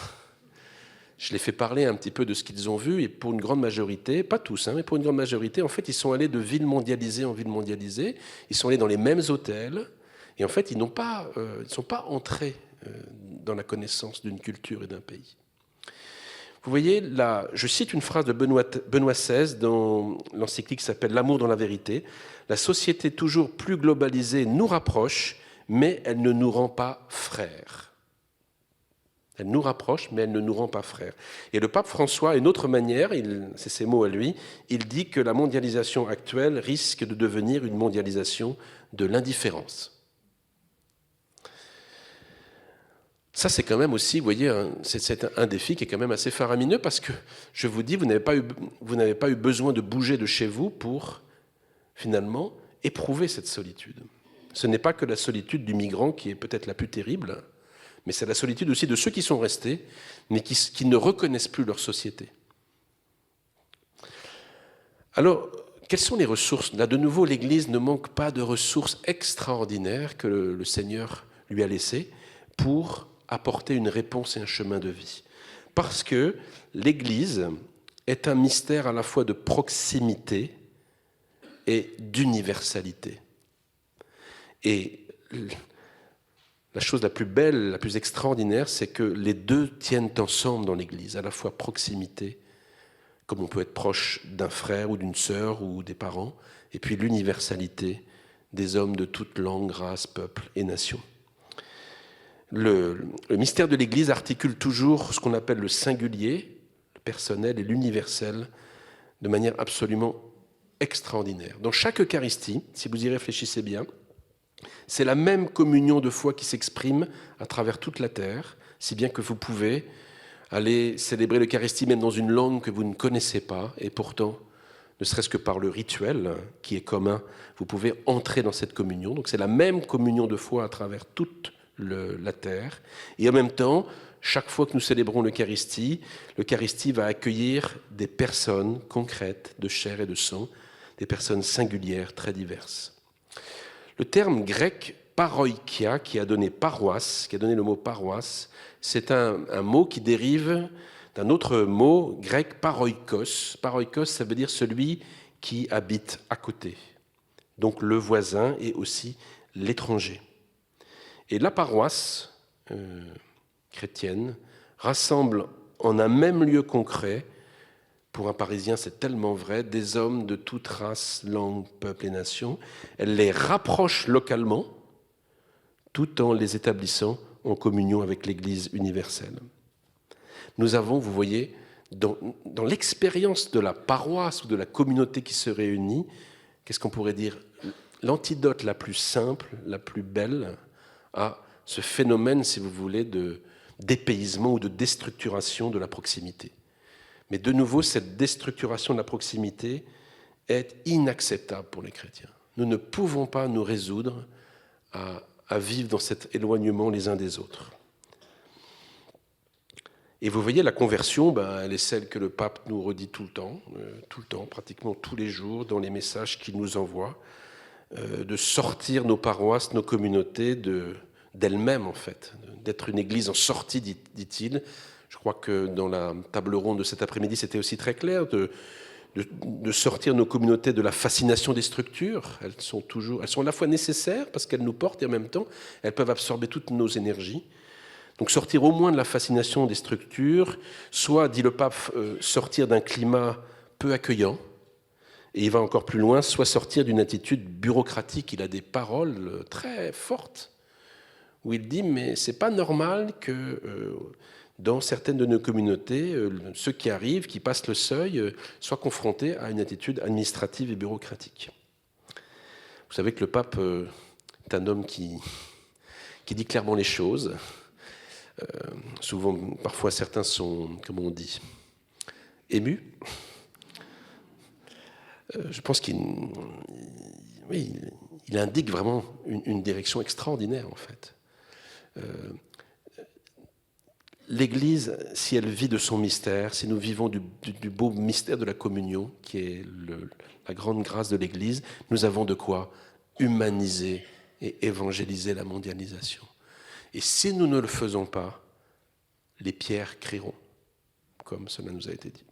je les fais parler un petit peu de ce qu'ils ont vu, et pour une grande majorité, pas tous, mais pour une grande majorité, en fait, ils sont allés de ville mondialisée en ville mondialisée, ils sont allés dans les mêmes hôtels, et en fait, ils ne sont pas entrés dans la connaissance d'une culture et d'un pays. Vous voyez, là, je cite une phrase de Benoît XVI dans l'encyclique qui s'appelle « L'amour dans la vérité ». La société toujours plus globalisée nous rapproche, mais elle ne nous rend pas frères. Elle nous rapproche, mais elle ne nous rend pas frères. Et le pape François, une autre manière, c'est ses mots à lui, il dit que la mondialisation actuelle risque de devenir une mondialisation de l'indifférence. Ça, c'est quand même aussi, vous voyez, c'est un défi qui est quand même assez faramineux parce que, je vous dis, vous n'avez pas eu besoin de bouger de chez vous pour, finalement, éprouver cette solitude. Ce n'est pas que la solitude du migrant qui est peut-être la plus terrible, mais c'est la solitude aussi de ceux qui sont restés, mais qui ne reconnaissent plus leur société. Alors, quelles sont les ressources ? Là, de nouveau, l'Église ne manque pas de ressources extraordinaires que le Seigneur lui a laissées pour apporter une réponse et un chemin de vie. Parce que l'Église est un mystère à la fois de proximité et d'universalité. Et la chose la plus belle, la plus extraordinaire, c'est que les deux tiennent ensemble dans l'Église, à la fois proximité, comme on peut être proche d'un frère ou d'une sœur ou des parents, et puis l'universalité des hommes de toute langue, race, peuple et nation. Le mystère de l'Église articule toujours ce qu'on appelle le singulier, le personnel et l'universel de manière absolument extraordinaire. Dans chaque Eucharistie, si vous y réfléchissez bien, c'est la même communion de foi qui s'exprime à travers toute la terre, si bien que vous pouvez aller célébrer l'Eucharistie même dans une langue que vous ne connaissez pas, et pourtant, ne serait-ce que par le rituel qui est commun, vous pouvez entrer dans cette communion. Donc c'est la même communion de foi à travers toute la terre. Et en même temps, chaque fois que nous célébrons l'Eucharistie va accueillir des personnes concrètes de chair et de sang, des personnes singulières, très diverses. Le terme grec paroikia, qui a donné paroisse, qui a donné le mot paroisse, c'est un mot qui dérive d'un autre mot grec, paroikos. Paroikos, ça veut dire celui qui habite à côté. Donc le voisin et aussi l'étranger. Et la paroisse chrétienne rassemble en un même lieu concret, pour un Parisien c'est tellement vrai, des hommes de toute race, langue, peuple et nation. Elle les rapproche localement, tout en les établissant en communion avec l'Église universelle. Nous avons, vous voyez, dans l'expérience de la paroisse ou de la communauté qui se réunit, qu'est-ce qu'on pourrait dire ? L'antidote la plus simple, la plus belle à ce phénomène, si vous voulez, de dépaysement ou de déstructuration de la proximité. Mais de nouveau, cette déstructuration de la proximité est inacceptable pour les chrétiens. Nous ne pouvons pas nous résoudre à vivre dans cet éloignement les uns des autres. Et vous voyez, la conversion, elle est celle que le pape nous redit tout le temps, pratiquement tous les jours, dans les messages qu'il nous envoie, de sortir nos paroisses, nos communautés d'elles-mêmes, en fait, d'être une église en sortie, dit-il. Je crois que dans la table ronde de cet après-midi, c'était aussi très clair, de sortir nos communautés de la fascination des structures. Elles sont à la fois nécessaires parce qu'elles nous portent et en même temps, elles peuvent absorber toutes nos énergies. Donc sortir au moins de la fascination des structures, soit, dit le pape, sortir d'un climat peu accueillant, et il va encore plus loin, soit sortir d'une attitude bureaucratique. Il a des paroles très fortes, où il dit, mais c'est pas normal que dans certaines de nos communautés, ceux qui arrivent, qui passent le seuil, soient confrontés à une attitude administrative et bureaucratique. Vous savez que le pape est un homme qui dit clairement les choses. Souvent, parfois, certains sont, comment on dit, émus. Je pense qu'il indique vraiment une direction extraordinaire, en fait. L'Église, si elle vit de son mystère, si nous vivons du beau mystère de la communion, qui est la grande grâce de l'Église, nous avons de quoi humaniser et évangéliser la mondialisation. Et si nous ne le faisons pas, les pierres crieront, comme cela nous a été dit.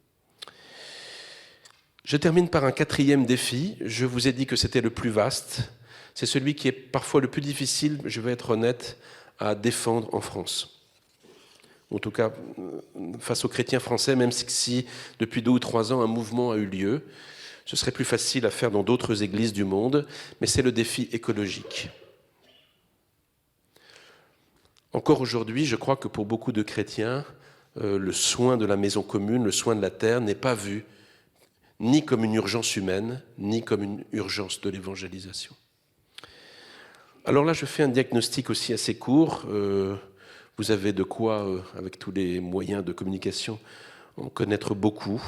Je termine par un quatrième défi. Je vous ai dit que c'était le plus vaste. C'est celui qui est parfois le plus difficile, je vais être honnête, à défendre en France. En tout cas, face aux chrétiens français, même si depuis 2 ou 3 ans un mouvement a eu lieu, ce serait plus facile à faire dans d'autres églises du monde, mais c'est le défi écologique. Encore aujourd'hui, je crois que pour beaucoup de chrétiens, le soin de la maison commune, le soin de la terre n'est pas vu ni comme une urgence humaine, ni comme une urgence de l'évangélisation. Alors là, je fais un diagnostic aussi assez court. Vous avez de quoi, avec tous les moyens de communication, en connaître beaucoup.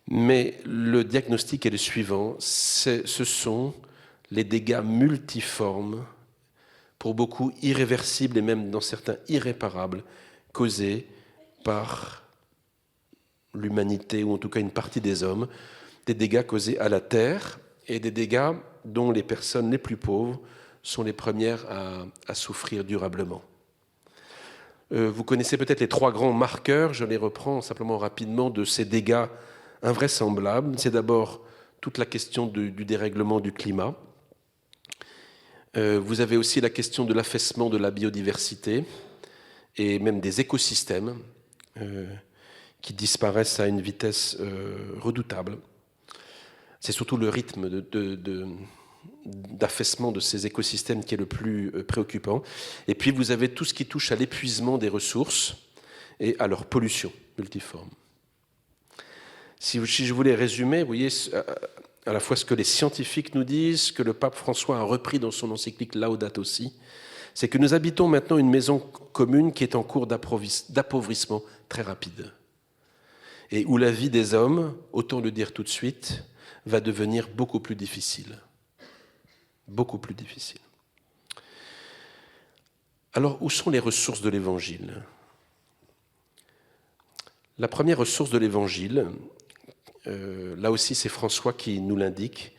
Mais le diagnostic est le suivant. Ce sont les dégâts multiformes, pour beaucoup irréversibles et même dans certains irréparables, causés par l'humanité, ou en tout cas une partie des hommes, des dégâts causés à la terre et des dégâts dont les personnes les plus pauvres sont les premières à souffrir durablement. Vous connaissez peut-être les 3 grands marqueurs, je les reprends simplement rapidement, de ces dégâts invraisemblables. C'est d'abord toute la question du dérèglement du climat. Vous avez aussi la question de l'affaissement de la biodiversité et même des écosystèmes qui disparaissent à une vitesse redoutable. C'est surtout le rythme d'affaissement de ces écosystèmes qui est le plus préoccupant. Et puis vous avez tout ce qui touche à l'épuisement des ressources et à leur pollution multiforme. Si je voulais résumer, vous voyez, à la fois ce que les scientifiques nous disent, ce que le pape François a repris dans son encyclique Laudato Si, c'est que nous habitons maintenant une maison commune qui est en cours d'appauvrissement très rapide. Et où la vie des hommes, autant le dire tout de suite, va devenir beaucoup plus difficile. Beaucoup plus difficile. Alors, où sont les ressources de l'Évangile ? La première ressource de l'Évangile, là aussi c'est François qui nous l'indique,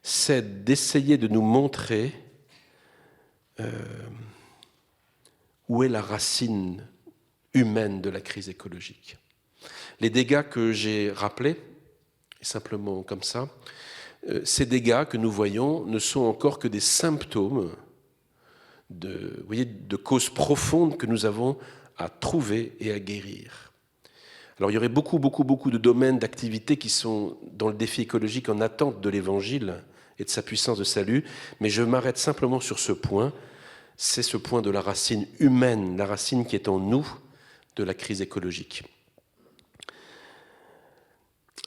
c'est d'essayer de nous montrer où est la racine humaine de la crise écologique. Les dégâts que j'ai rappelés, simplement comme ça, ces dégâts que nous voyons ne sont encore que des symptômes de causes profondes que nous avons à trouver et à guérir. Alors il y aurait beaucoup de domaines d'activité qui sont dans le défi écologique en attente de l'Évangile et de sa puissance de salut, mais je m'arrête simplement sur ce point. C'est ce point de la racine humaine, la racine qui est en nous de la crise écologique.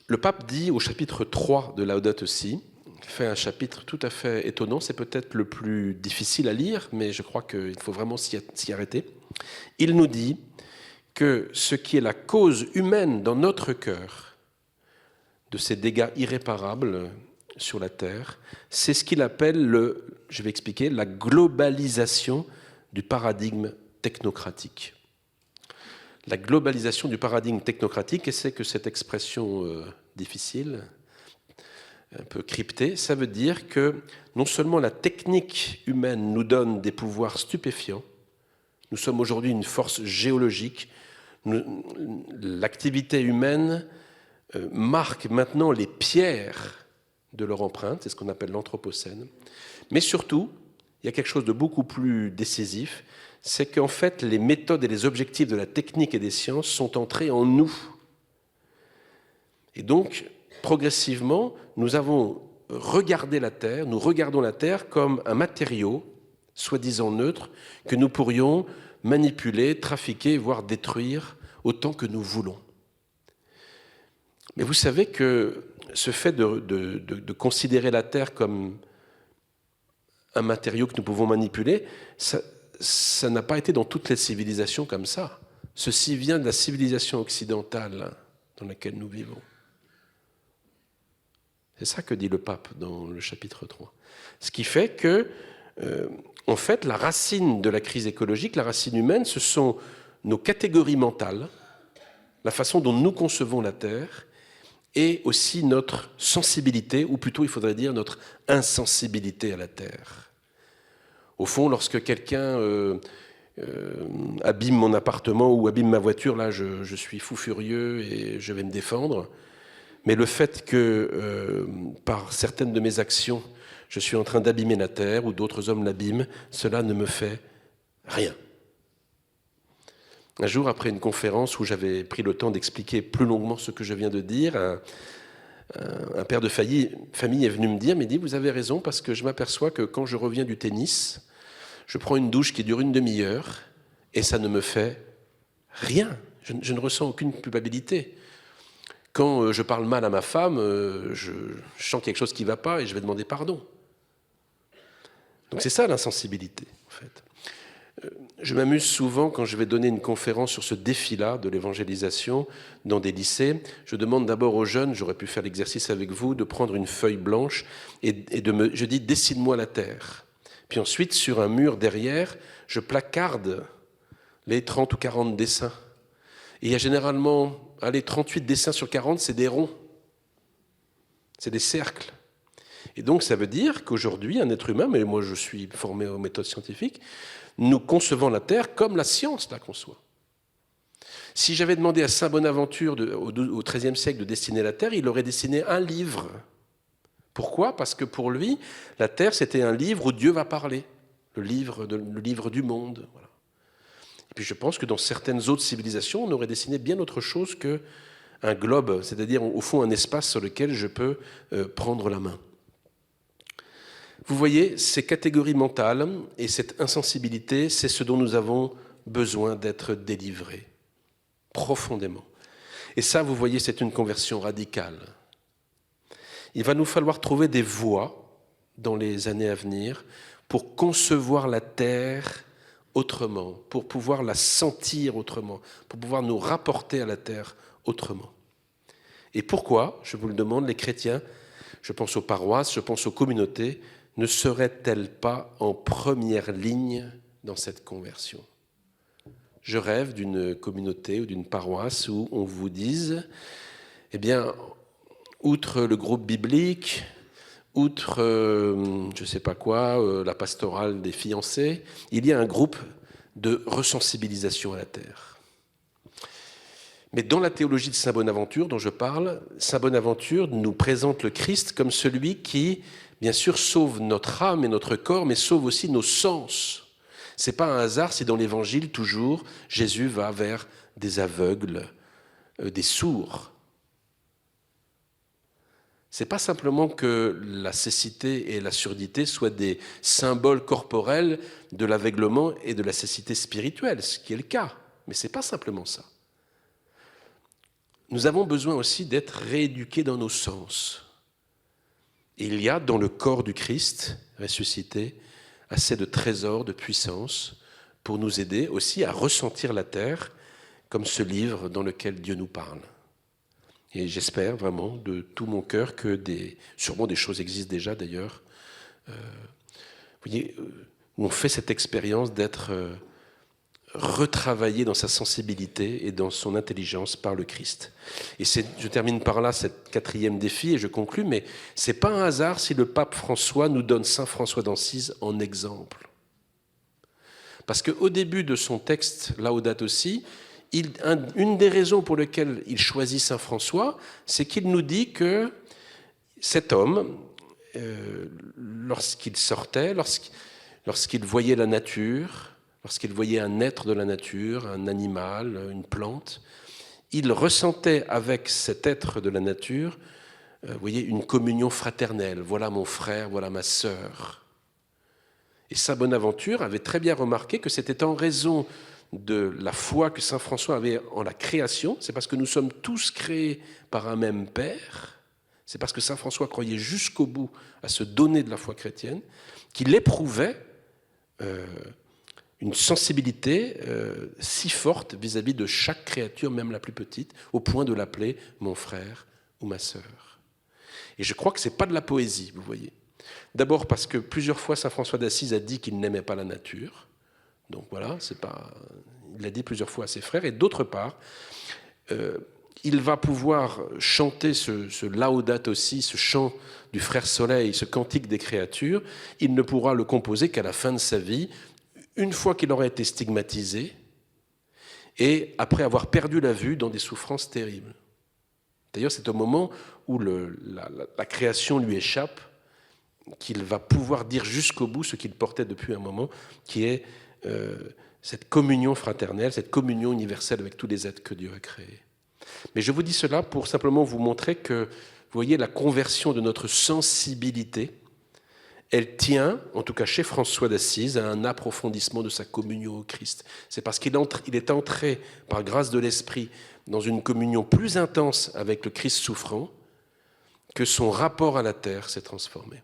Le pape dit au chapitre 3 de Laudato Si, fait un chapitre tout à fait étonnant, c'est peut-être le plus difficile à lire, mais je crois qu'il faut vraiment s'y arrêter. Il nous dit que ce qui est la cause humaine dans notre cœur de ces dégâts irréparables sur la terre, c'est ce qu'il appelle je vais expliquer la globalisation du paradigme technocratique. La globalisation du paradigme technocratique, et c'est que cette expression difficile, un peu cryptée, ça veut dire que non seulement la technique humaine nous donne des pouvoirs stupéfiants, nous sommes aujourd'hui une force géologique, l'activité humaine marque maintenant les pierres de leur empreinte, c'est ce qu'on appelle l'anthropocène, mais surtout, il y a quelque chose de beaucoup plus décisif, c'est qu'en fait, les méthodes et les objectifs de la technique et des sciences sont entrés en nous. Et donc, progressivement, nous avons regardé la Terre, nous regardons la Terre comme un matériau, soi-disant neutre, que nous pourrions manipuler, trafiquer, voire détruire autant que nous voulons. Mais vous savez que ce fait de considérer la Terre comme un matériau que nous pouvons manipuler, ça n'a pas été dans toutes les civilisations comme ça. Ceci vient de la civilisation occidentale dans laquelle nous vivons. C'est ça que dit le pape dans le chapitre 3. Ce qui fait que, en fait, la racine de la crise écologique, la racine humaine, ce sont nos catégories mentales, la façon dont nous concevons la Terre, et aussi notre sensibilité, ou plutôt il faudrait dire notre insensibilité à la Terre. Au fond, lorsque quelqu'un abîme mon appartement ou abîme ma voiture, là je suis fou furieux et je vais me défendre. Mais le fait que par certaines de mes actions, je suis en train d'abîmer la Terre ou d'autres hommes l'abîment, cela ne me fait rien. Un jour, après une conférence où j'avais pris le temps d'expliquer plus longuement ce que je viens de dire, un père de famille est venu me dire, mais dit, vous avez raison, parce que je m'aperçois que quand je reviens du tennis, je prends une douche qui dure une demi-heure et ça ne me fait rien. Je ne ressens aucune culpabilité. Quand je parle mal à ma femme, je sens quelque chose qui ne va pas et je vais demander pardon. Donc c'est ça l'insensibilité, en fait. Je m'amuse souvent quand je vais donner une conférence sur ce défi-là de l'évangélisation dans des lycées. Je demande d'abord aux jeunes, j'aurais pu faire l'exercice avec vous, de prendre une feuille blanche et je dis « dessine-moi la terre ». Puis ensuite, sur un mur derrière, je placarde les 30 ou 40 dessins. Et il y a généralement, 38 dessins sur 40, c'est des ronds. C'est des cercles. Et donc, ça veut dire qu'aujourd'hui, un être humain, mais moi je suis formé aux méthodes scientifiques, nous concevons la Terre comme la science la conçoit. Si j'avais demandé à Saint Bonaventure au XIIIe siècle de dessiner la Terre, il aurait dessiné un livre. Pourquoi ? Parce que pour lui, la Terre, c'était un livre où Dieu va parler, le livre du monde. Voilà. Et puis je pense que dans certaines autres civilisations, on aurait dessiné bien autre chose qu'un globe, c'est-à-dire au fond un espace sur lequel je peux prendre la main. Vous voyez, ces catégories mentales et cette insensibilité, c'est ce dont nous avons besoin d'être délivrés, profondément. Et ça, vous voyez, c'est une conversion radicale. Il va nous falloir trouver des voies dans les années à venir pour concevoir la Terre autrement, pour pouvoir la sentir autrement, pour pouvoir nous rapporter à la Terre autrement. Et pourquoi, je vous le demande, les chrétiens, je pense aux paroisses, je pense aux communautés, ne seraient-elles pas en première ligne dans cette conversion ? Je rêve d'une communauté ou d'une paroisse où on vous dise, eh bien, outre le groupe biblique, outre, je ne sais pas quoi, la pastorale des fiancés, il y a un groupe de resensibilisation à la terre. Mais dans la théologie de Saint Bonaventure dont je parle, Saint Bonaventure nous présente le Christ comme celui qui, bien sûr, sauve notre âme et notre corps, mais sauve aussi nos sens. Ce n'est pas un hasard si dans l'Évangile, toujours, Jésus va vers des aveugles, des sourds. Ce n'est pas simplement que la cécité et la surdité soient des symboles corporels de l'aveuglement et de la cécité spirituelle, ce qui est le cas, mais ce n'est pas simplement ça. Nous avons besoin aussi d'être rééduqués dans nos sens. Il y a dans le corps du Christ ressuscité assez de trésors, de puissance pour nous aider aussi à ressentir la terre comme ce livre dans lequel Dieu nous parle. Et j'espère vraiment de tout mon cœur que sûrement des choses existent déjà d'ailleurs, Vous voyez, où on fait cette expérience d'être retravaillé dans sa sensibilité et dans son intelligence par le Christ. Et je termine par là cette 4e défi et je conclus, mais c'est pas un hasard si le pape François nous donne saint François d'Assise en exemple. Parce qu'au début de son texte Laudato Si, une des raisons pour lesquelles il choisit saint François, c'est qu'il nous dit que cet homme, lorsqu'il sortait, lorsqu'il voyait la nature, lorsqu'il voyait un être de la nature, un animal, une plante, il ressentait avec cet être de la nature, vous voyez, une communion fraternelle. Voilà mon frère, voilà ma sœur. Et saint Bonaventure avait très bien remarqué que c'était en raison de la foi que saint François avait en la création, c'est parce que nous sommes tous créés par un même Père, c'est parce que saint François croyait jusqu'au bout à se donner de la foi chrétienne, qu'il éprouvait une sensibilité si forte vis-à-vis de chaque créature, même la plus petite, au point de l'appeler mon frère ou ma sœur. Et je crois que ce n'est pas de la poésie, vous voyez. D'abord parce que plusieurs fois saint François d'Assise a dit qu'il n'aimait pas la nature. Donc voilà, il l'a dit plusieurs fois à ses frères. Et d'autre part, il va pouvoir chanter ce Laudato Si, ce chant du frère Soleil, ce cantique des créatures. Il ne pourra le composer qu'à la fin de sa vie, une fois qu'il aura été stigmatisé et après avoir perdu la vue dans des souffrances terribles. D'ailleurs, c'est au moment où la création lui échappe qu'il va pouvoir dire jusqu'au bout ce qu'il portait depuis un moment, qui est cette communion fraternelle, cette communion universelle avec tous les êtres que Dieu a créés. Mais je vous dis cela pour simplement vous montrer que, vous voyez, la conversion de notre sensibilité, elle tient, en tout cas chez François d'Assise, à un approfondissement de sa communion au Christ. C'est parce qu'il est entré, par grâce de l'Esprit, dans une communion plus intense avec le Christ souffrant, que son rapport à la terre s'est transformé.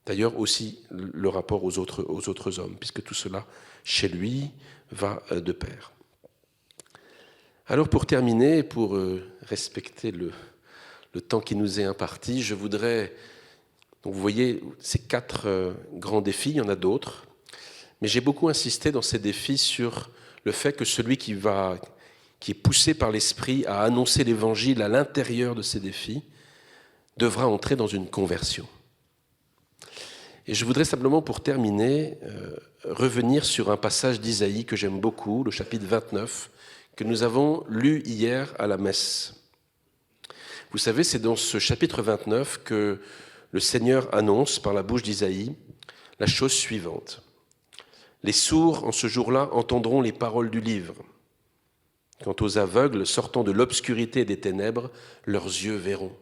D'ailleurs aussi le rapport aux autres hommes, puisque tout cela, chez lui, va de pair. Alors pour terminer, pour respecter le temps qui nous est imparti, je voudrais... Donc vous voyez, ces 4 grands défis, il y en a d'autres, mais j'ai beaucoup insisté dans ces défis sur le fait que celui qui est poussé par l'Esprit à annoncer l'Évangile à l'intérieur de ces défis devra entrer dans une conversion. Et je voudrais simplement, pour terminer, revenir sur un passage d'Isaïe que j'aime beaucoup, le chapitre 29, que nous avons lu hier à la messe. Vous savez, c'est dans ce chapitre 29 que le Seigneur annonce par la bouche d'Isaïe la chose suivante. « Les sourds, en ce jour-là, entendront les paroles du livre. Quant aux aveugles, sortant de l'obscurité et des ténèbres, leurs yeux verront. »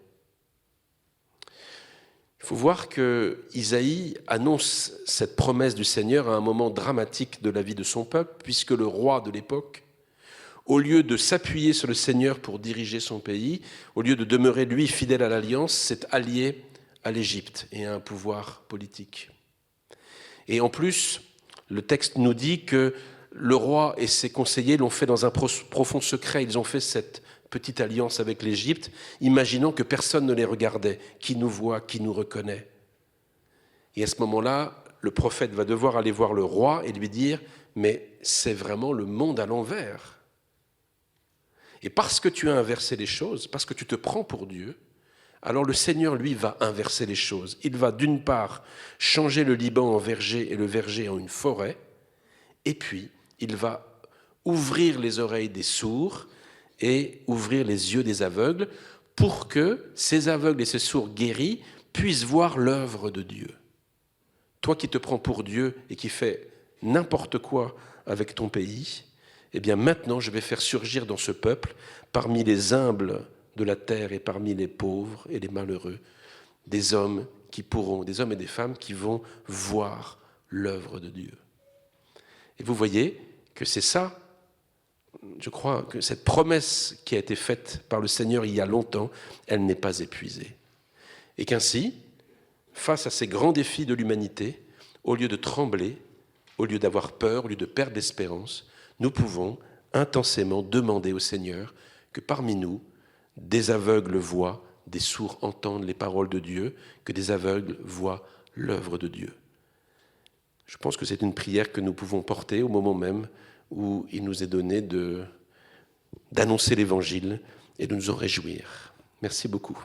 Il faut voir que Isaïe annonce cette promesse du Seigneur à un moment dramatique de la vie de son peuple, puisque le roi de l'époque, au lieu de s'appuyer sur le Seigneur pour diriger son pays, au lieu de demeurer, lui, fidèle à l'alliance, s'est allié à l'Égypte et à un pouvoir politique. Et en plus, le texte nous dit que le roi et ses conseillers l'ont fait dans un profond secret. Ils ont fait cette petite alliance avec l'Égypte, imaginant que personne ne les regardait, qui nous voit, qui nous reconnaît. Et à ce moment-là, le prophète va devoir aller voir le roi et lui dire « Mais c'est vraiment le monde à l'envers. Et parce que tu as inversé les choses, parce que tu te prends pour Dieu, alors le Seigneur, lui, va inverser les choses. Il va d'une part changer le Liban en verger et le verger en une forêt, et puis il va ouvrir les oreilles des sourds et ouvrir les yeux des aveugles pour que ces aveugles et ces sourds guéris puissent voir l'œuvre de Dieu. Toi qui te prends pour Dieu et qui fais n'importe quoi avec ton pays, eh bien maintenant je vais faire surgir dans ce peuple, parmi les humbles de la terre et parmi les pauvres et les malheureux, des hommes et des femmes qui vont voir l'œuvre de Dieu. Et vous voyez que c'est ça, je crois que cette promesse qui a été faite par le Seigneur il y a longtemps, elle n'est pas épuisée. Et qu'ainsi, face à ces grands défis de l'humanité, au lieu de trembler, au lieu d'avoir peur, au lieu de perdre l'espérance, nous pouvons intensément demander au Seigneur que parmi nous, des aveugles voient, des sourds entendent les paroles de Dieu, que des aveugles voient l'œuvre de Dieu. Je pense que c'est une prière que nous pouvons porter au moment même où il nous est donné d'annoncer l'Évangile et de nous en réjouir. Merci beaucoup.